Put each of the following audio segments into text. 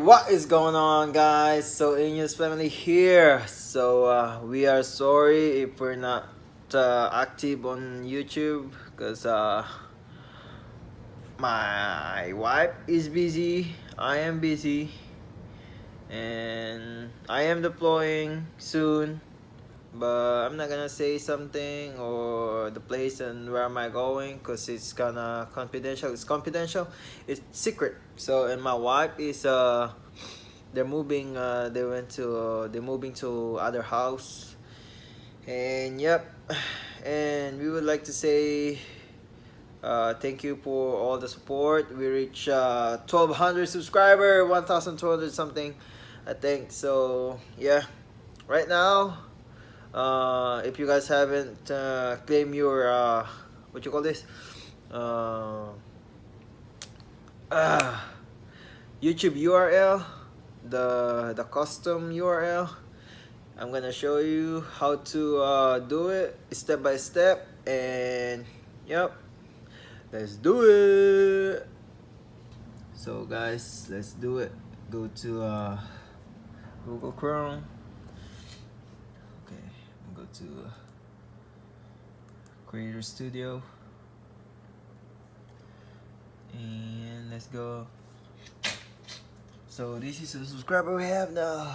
What is going on, guys? So Inyus family here. So we are sorry if we're not active on YouTube because my wife is busy, I am busy, and I am deploying soon. But I'm not gonna say something or the place and where am I going because it's kinda confidential. It's confidential. It's secret. So and my wife is they're moving. They're moving to other house. And yep. And we would like to say thank you for all the support. We reached 1,200 subscriber, 1,200 something, I think. So yeah, right now. If you guys haven't claimed your what you call this uh, uh, YouTube URL, the custom URL, I'm gonna show you how to do it step by step. And yep, let's do it. So guys, let's do it. Go to Google Chrome. Okay, go to Creator Studio, and let's go. So this is the subscriber we have now,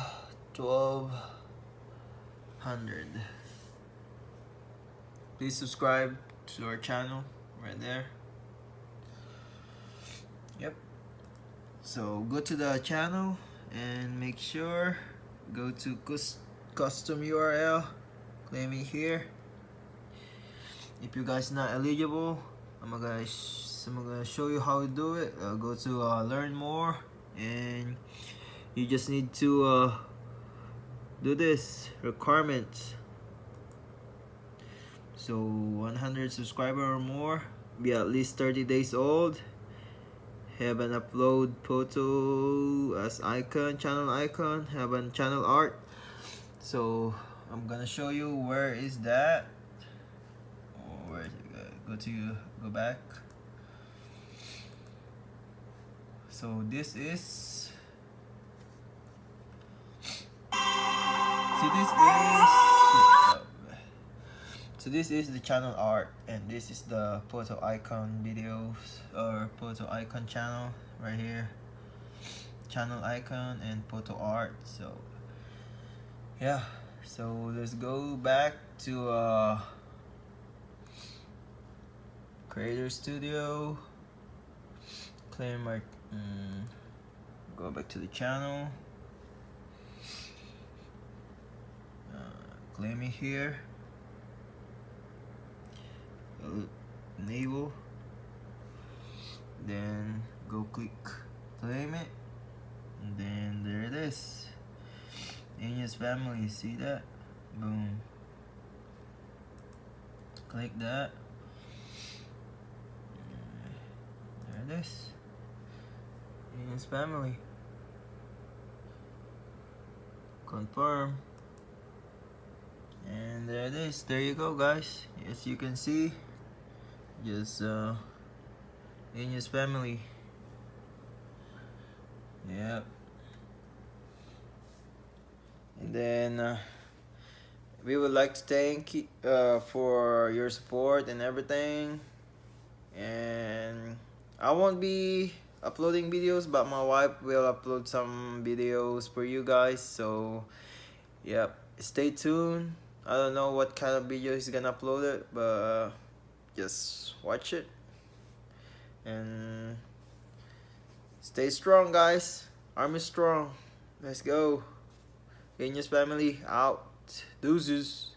1,200. Please subscribe to our channel right there. Yep. So go to the channel and make sure go to custom URL, claim it here. If you guys not eligible, I'm gonna show you how to do it. Go to learn more, and you just need to do this requirements. So 100 subscriber or more, be at least 30 days old, have an upload photo as icon, channel icon, have a channel art. So I'm gonna show you where is that. Go back. So this is this is the channel art, and this is the photo icon videos or photo icon channel right here, channel icon and photo art. So yeah, so let's go back to Creator Studio, claim our go back to the channel, claim it here, enable, then go click claim it, and then there it is, Inyus family. See that? Boom, click that. There it is, Inyus family. Confirm, and there it is. There you go, guys. As you can see, just Inyus family. Yep. And then we would like to thank you for your support and everything. And I won't be uploading videos, but my wife will upload some videos for you guys. So yep, stay tuned. I don't know what kind of video he's gonna upload it, but just watch it and stay strong, guys. Army strong. Let's go. Inyus family out. Deuces.